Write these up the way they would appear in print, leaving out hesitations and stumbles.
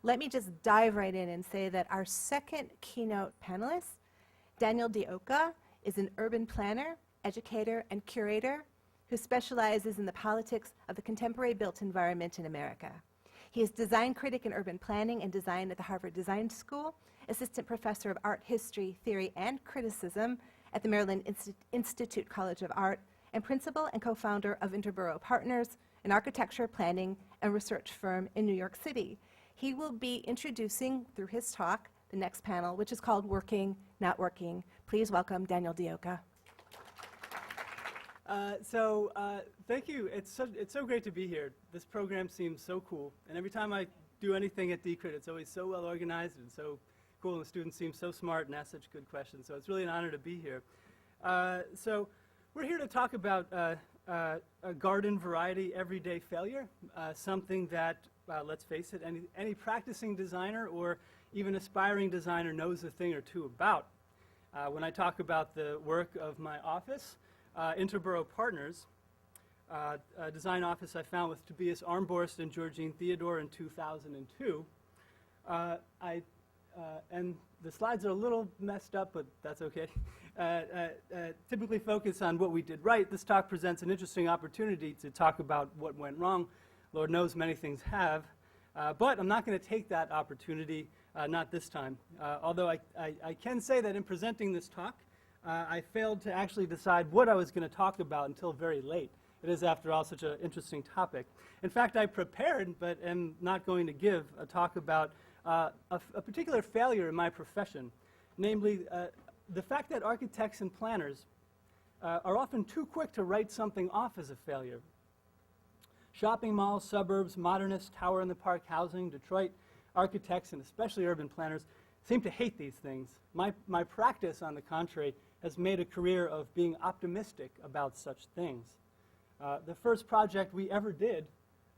let me just dive right in and say that our second keynote panelist, Daniel Dioka, is an urban planner, educator, and curator who specializes in the politics of the contemporary built environment in America. He is design critic in urban planning and design at the Harvard Design School, assistant professor of art history, theory, and criticism at the Maryland Institute College of Art, and principal and co-founder of Interboro Partners, an architecture, planning, and research firm in New York City. He will be introducing, through his talk, the next panel, which is called Working, Not Working. Please welcome Daniel Dioka. Thank you. It's so great to be here. This program seems so cool, and every time I do anything at Decrit, it's always so well organized and so cool, and the students seem so smart and ask such good questions, so it's really an honor to be here. So we're here to talk about a garden variety everyday failure, something that, let's face it, any practicing designer or even aspiring designer knows a thing or two about. When I talk about the work of my office, Interboro Partners, a design office I found with Tobias Armborst and Georgine Theodore in 2002. And the slides are a little messed up, but that's okay. Typically focus on what we did right. This talk presents an interesting opportunity to talk about what went wrong. Lord knows many things have. But I'm not going to take that opportunity, not this time. Although I can say that in presenting this talk, I failed to actually decide what I was going to talk about until very late. It is, after all, such an interesting topic. In fact, I prepared, but am not going to give a talk about a particular failure in my profession, namely the fact that architects and planners are often too quick to write something off as a failure. Shopping malls, suburbs, modernist, tower-in-the-park housing, Detroit architects, and especially urban planners seem to hate these things. My practice, on the contrary, has made a career of being optimistic about such things. The first project we ever did,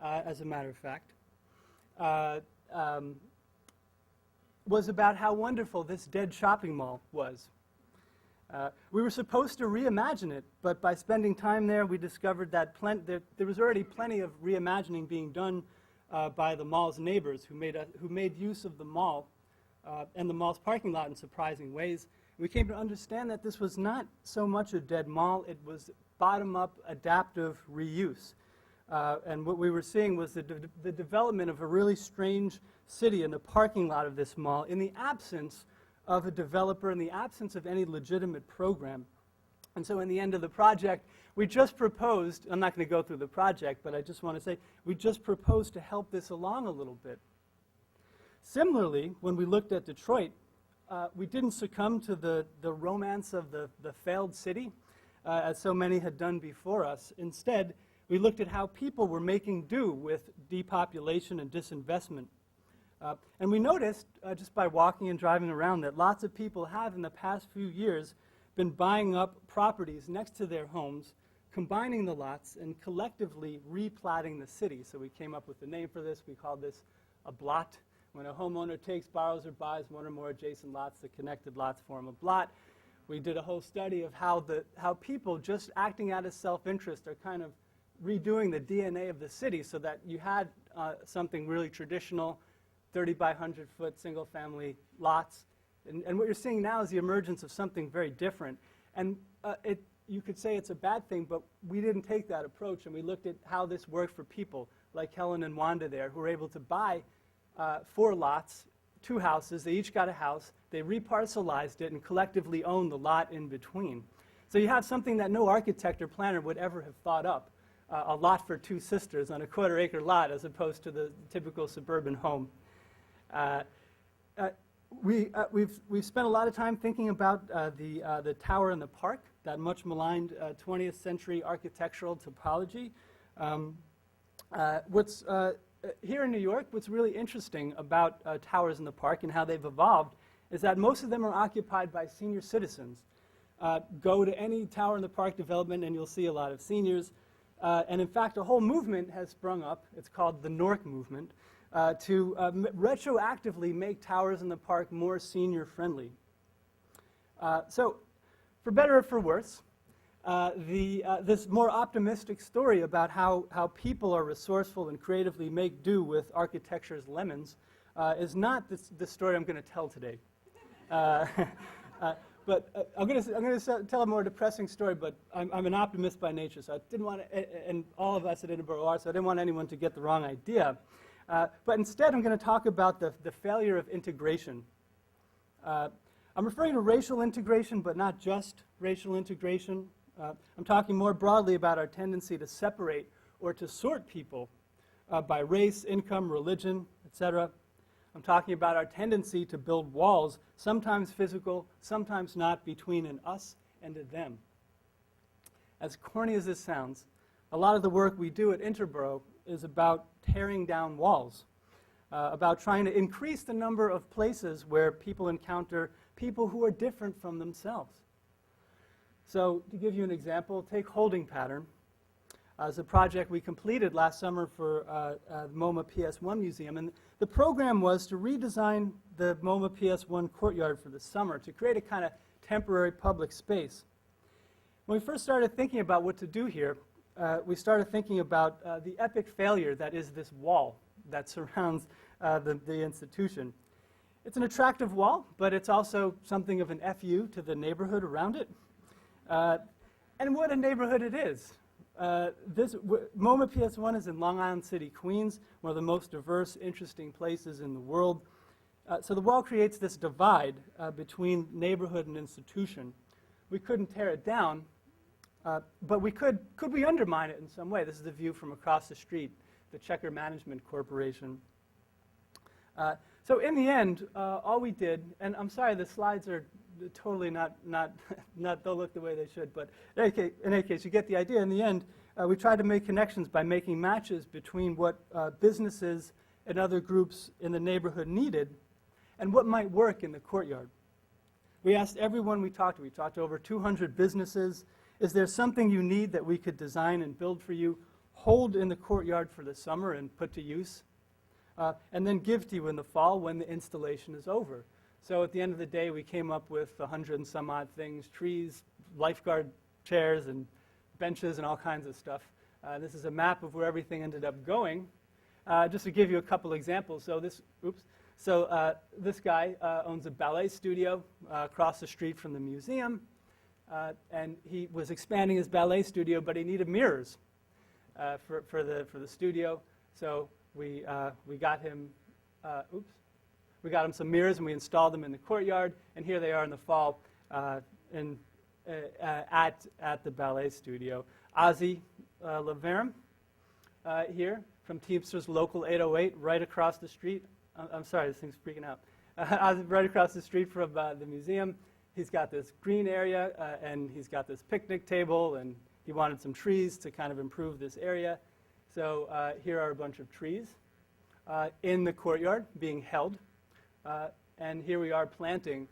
as a matter of fact, was about how wonderful this dead shopping mall was. We were supposed to reimagine it, but by spending time there, we discovered that there was already plenty of reimagining being done by the mall's neighbors who made use of the mall and the mall's parking lot in surprising ways. We came to understand that this was not so much a dead mall, it was bottom-up adaptive reuse. And what we were seeing was the development of a really strange city in the parking lot of this mall in the absence of a developer, in the absence of any legitimate program. And so in the end of the project, we just proposed, I'm not going to go through the project, but I just want to say, we just proposed to help this along a little bit. Similarly, when we looked at Detroit, we didn't succumb to the romance of the failed city, as so many had done before us. Instead, we looked at how people were making do with depopulation and disinvestment. And we noticed, just by walking and driving around, that lots of people have, in the past few years, been buying up properties next to their homes, combining the lots, and collectively replatting the city. So we came up with the name for this. We called this a blot. When a homeowner takes, borrows, or buys one or more adjacent lots, the connected lots form a blot. We did a whole study of how people, just acting out of self-interest, are kind of redoing the DNA of the city so that you had something really traditional, 30 by 100 foot single family lots. And what you're seeing now is the emergence of something very different. And you could say it's a bad thing, but we didn't take that approach, and we looked at how this worked for people like Helen and Wanda there, who were able to buy 4 lots, 2 houses. They each got a house. They reparcelized it and collectively owned the lot in between. So you have something that no architect or planner would ever have thought up, a lot for 2 sisters on a quarter-acre lot as opposed to the typical suburban home. We've spent a lot of time thinking about the tower in the park, that much maligned 20th century architectural topology. Here in New York, what's really interesting about towers in the park and how they've evolved is that most of them are occupied by senior citizens. Go to any tower in the park development and you'll see a lot of seniors. And in fact, a whole movement has sprung up. It's called the NORC movement, to retroactively make towers in the park more senior friendly. So for better or for worse, this more optimistic story about how people are resourceful and creatively make do with architecture's lemons is not the story I'm going to tell today. But I'm going to tell a more depressing story, but I'm an optimist by nature, so I didn't want to, and all of us at Interboro are, so I didn't want anyone to get the wrong idea. But instead, I'm going to talk about the failure of integration. I'm referring to racial integration, but not just racial integration. I'm talking more broadly about our tendency to separate or to sort people by race, income, religion, etc. I'm talking about our tendency to build walls, sometimes physical, sometimes not, between an us and a them. As corny as this sounds, a lot of the work we do at Interboro is about tearing down walls, about trying to increase the number of places where people encounter people who are different from themselves. So to give you an example, take holding pattern. As a project we completed last summer for the MoMA PS1 Museum. And the program was to redesign the MoMA PS1 courtyard for the summer to create a kind of temporary public space. When we first started thinking about what to do here, we started thinking about the epic failure that is this wall that surrounds the institution. It's an attractive wall, but it's also something of an FU to the neighborhood around it. And what a neighborhood it is. MoMA PS1 is in Long Island City, Queens, one of the most diverse, interesting places in the world. So the wall creates this divide between neighborhood and institution. We couldn't tear it down, but we could we undermine it in some way? This is the view from across the street, the Checker Management Corporation. So in the end, all we did, and I'm sorry, the slides are totally not don't look the way they should, but in any case, you get the idea. In the end, we tried to make connections by making matches between what businesses and other groups in the neighborhood needed and what might work in the courtyard. We asked everyone we talked to over 200 businesses, is there something you need that we could design and build for you, hold in the courtyard for the summer and put to use, and then give to you in the fall when the installation is over. So at the end of the day, we came up with 100 and some odd things, trees, lifeguard chairs, and benches, and all kinds of stuff. This is a map of where everything ended up going. Just to give you a couple examples. So this guy owns a ballet studio across the street from the museum. And he was expanding his ballet studio, but he needed mirrors for the studio. So we got him some mirrors, and we installed them in the courtyard, and here they are in the fall at the ballet studio. Ozzy Laverum here from Teamsters Local 808, right across the street. I'm sorry, this thing's freaking out. Ozzy, right across the street from the museum. He's got this green area, and he's got this picnic table, and he wanted some trees to kind of improve this area. So here are a bunch of trees in the courtyard being held. And here we are planting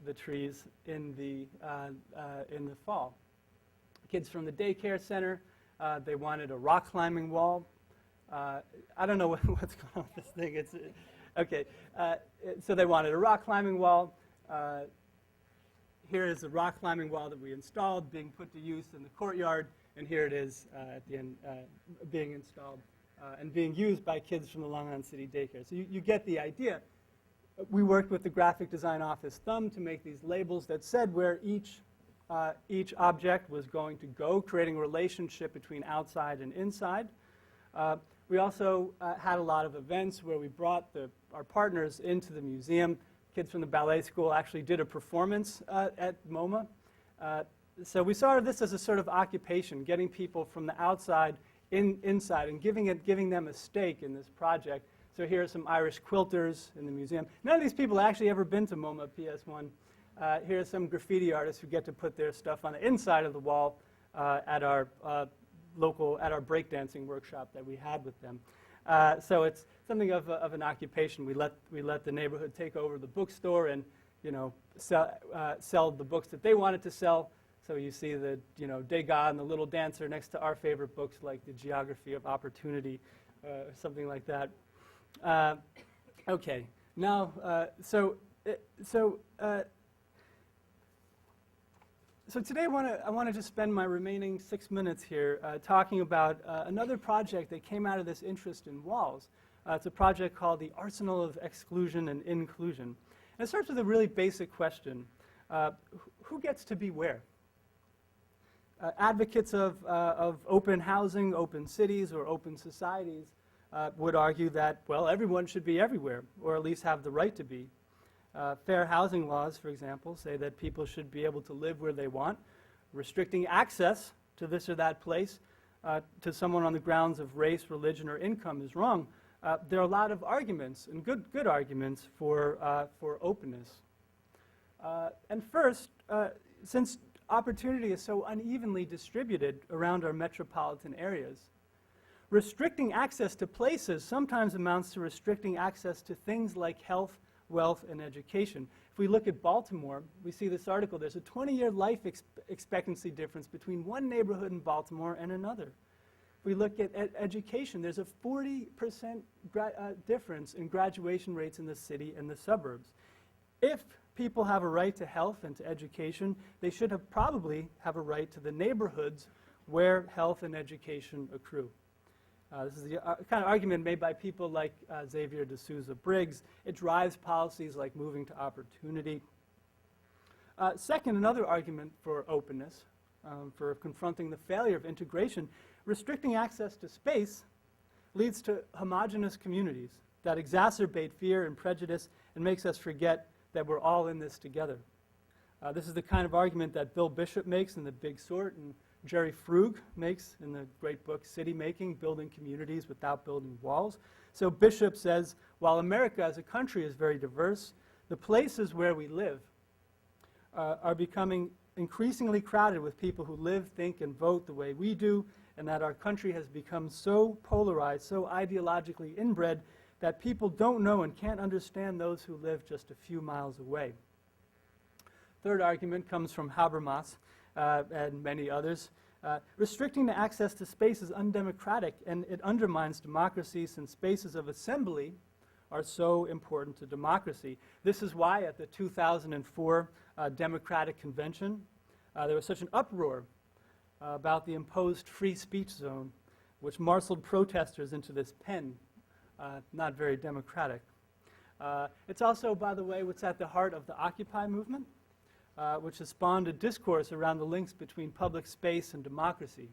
the trees in the fall. Kids from the daycare center, they wanted a rock climbing wall. I don't know what's going on with this thing. Okay. So they wanted a rock climbing wall. Here is the rock climbing wall that we installed being put to use in the courtyard, and here it is at the end being installed and being used by kids from the Long Island City daycare. So you get the idea. We worked with the graphic design office Thumb to make these labels that said where each object was going to go, creating a relationship between outside and inside. We also had a lot of events where we brought our partners into the museum. Kids from the ballet school actually did a performance at MoMA. So we saw this as a sort of occupation, getting people from the outside inside and giving them a stake in this project. So here are some Irish quilters in the museum. None of these people have actually ever been to MoMA PS1. Here are some graffiti artists who get to put their stuff on the inside of the wall at our breakdancing workshop that we had with them. So it's something of an occupation. We let the neighborhood take over the bookstore and sell the books that they wanted to sell. So you see the Degas and the Little Dancer next to our favorite books like The Geography of Opportunity or something like that. Okay, now so today I want to just spend my remaining 6 minutes here talking about another project that came out of this interest in walls. It's a project called the Arsenal of Exclusion and Inclusion. And it starts with a really basic question. Who gets to be where? Advocates of open housing, open cities, or open societies would argue that, well, everyone should be everywhere, or at least have the right to be. Fair housing laws, for example, say that people should be able to live where they want. Restricting access to this or that place to someone on the grounds of race, religion, or income is wrong. There are a lot of arguments, and good arguments, for openness. And first, since opportunity is so unevenly distributed around our metropolitan areas, restricting access to places sometimes amounts to restricting access to things like health, wealth, and education. If we look at Baltimore, we see this article. There's a 20-year life expectancy difference between one neighborhood in Baltimore and another. If we look at education, there's a 40% difference in graduation rates in the city and the suburbs. If people have a right to health and to education, they should probably have a right to the neighborhoods where health and education accrue. This is the kind of argument made by people like Xavier de Souza Briggs. It drives policies like moving to opportunity. Second, another argument for openness, for confronting the failure of integration, restricting access to space leads to homogeneous communities that exacerbate fear and prejudice and makes us forget that we're all in this together. This is the kind of argument that Bill Bishop makes in The Big Sort and Jerry Frug makes in the great book City Making, Building Communities Without Building Walls. So Bishop says, while America as a country is very diverse, the places where we live are becoming increasingly crowded with people who live, think, and vote the way we do, and that our country has become so polarized, so ideologically inbred, that people don't know and can't understand those who live just a few miles away. Third argument comes from Habermas and many others. Restricting the access to space is undemocratic, and it undermines democracy since spaces of assembly are so important to democracy. This is why at the 2004 Democratic Convention, there was such an uproar about the imposed free speech zone, which marshaled protesters into this pen. Not very democratic. It's also, by the way, what's at the heart of the Occupy movement, which has spawned a discourse around the links between public space and democracy.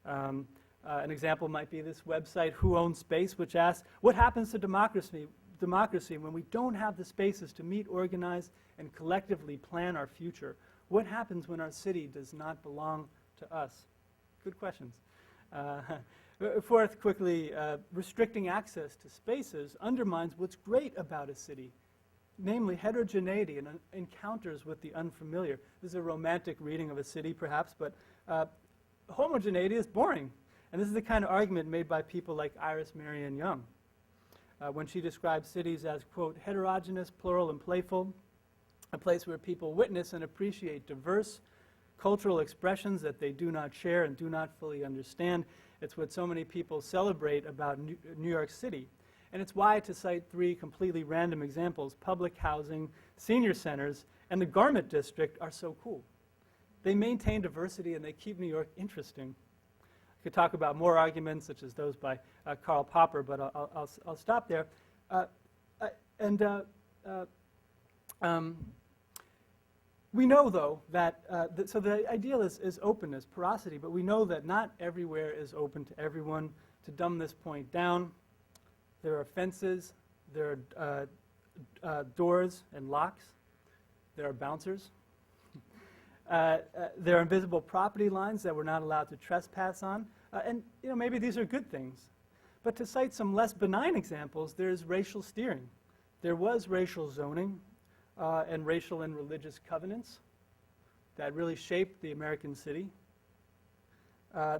An example might be this website, Who Owns Space, which asks, what happens to democracy when we don't have the spaces to meet, organize, and collectively plan our future? What happens when our city does not belong to us? Good questions. Fourth, quickly, restricting access to spaces undermines what's great about a city, namely heterogeneity and encounters with the unfamiliar. This is a romantic reading of a city, perhaps, but homogeneity is boring. And this is the kind of argument made by people like Iris Marion Young when she describes cities as, quote, heterogeneous, plural, and playful, a place where people witness and appreciate diverse cultural expressions that they do not share and do not fully understand. It's what so many people celebrate about New York City. And it's why, to cite three completely random examples, public housing, senior centers, and the garment district are so cool. They maintain diversity and they keep New York interesting. I could talk about more arguments, such as those by Karl Popper, but I'll stop there. We know, though, that, so the ideal is openness, porosity, but we know that not everywhere is open to everyone. To dumb this point down, there are fences, there are doors and locks, there are bouncers, there are invisible property lines that we're not allowed to trespass on, and maybe these are good things. But to cite some less benign examples, there's racial steering. There was racial zoning, and racial and religious covenants that really shaped the American city.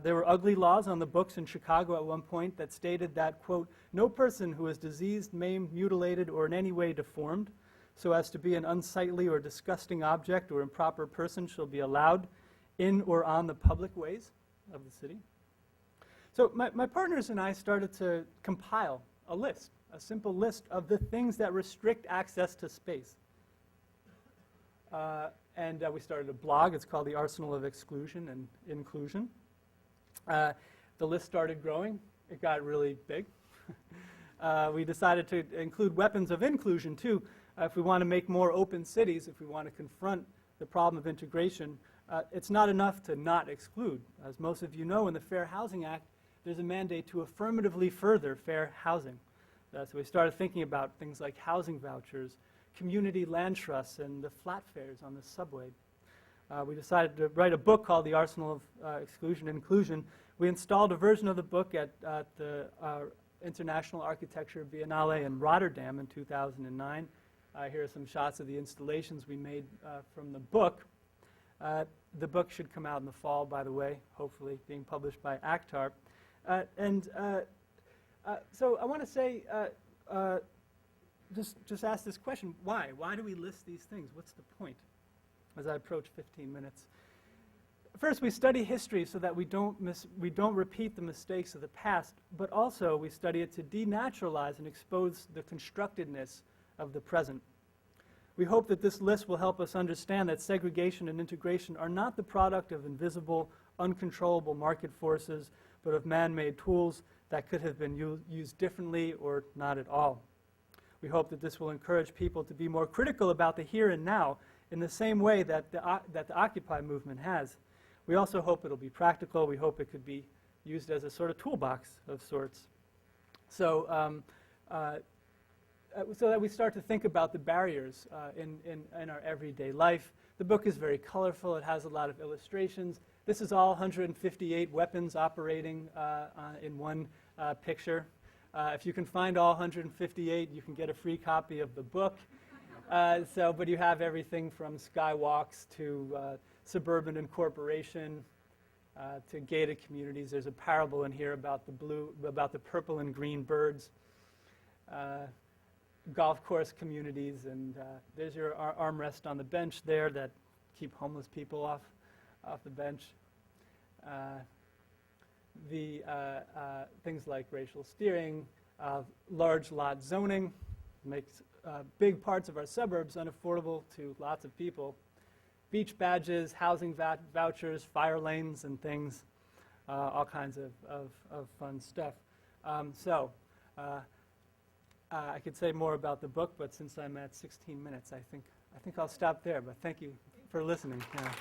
There were ugly laws on the books in Chicago at one point that stated that, quote, no person who is diseased, maimed, mutilated, or in any way deformed, so as to be an unsightly or disgusting object or improper person shall be allowed in or on the public ways of the city. So my partners and I started to compile a list, a simple list of the things that restrict access to space. And we started a blog. It's called The Arsenal of Exclusion and Inclusion. The list started growing. It got really big. We decided to include weapons of inclusion, too. If we want to make more open cities, if we want to confront the problem of integration, it's not enough to not exclude. As most of you know, in the Fair Housing Act, there's a mandate to affirmatively further fair housing. So we started thinking about things like housing vouchers, community land trusts, and the flat fares on the subway. We decided to write a book called The Arsenal of Exclusion and Inclusion. We installed a version of the book at the International Architecture Biennale in Rotterdam in 2009. Here are some shots of the installations we made from the book. The book should come out in the fall, by the way, hopefully being published by ACTAR. So I want to say, just ask this question: why? Why do we list these things? What's the point? As I approach 15 minutes. First, we study history so that we don't repeat the mistakes of the past, but also we study it to denaturalize and expose the constructedness of the present. We hope that this list will help us understand that segregation and integration are not the product of invisible, uncontrollable market forces, but of man-made tools that could have been used differently or not at all. We hope that this will encourage people to be more critical about the here and now in the same way that the Occupy movement has. We also hope it'll be practical. We hope it could be used as a sort of toolbox of sorts. So that we start to think about the barriers in our everyday life. The book is very colorful. It has a lot of illustrations. This is all 158 weapons operating in one picture. If you can find all 158, you can get a free copy of the book. But you have everything from skywalks to suburban incorporation to gated communities. There's a parable in here about the purple and green birds. Golf course communities, and there's your armrest on the bench there that keep homeless people off the bench. Things like racial steering, large lot zoning makes big parts of our suburbs unaffordable to lots of people. Beach badges, housing vouchers, fire lanes and things, all kinds of fun stuff. I could say more about the book, but since I'm at 16 minutes, I think I'll stop there. But thank you for listening. Yeah.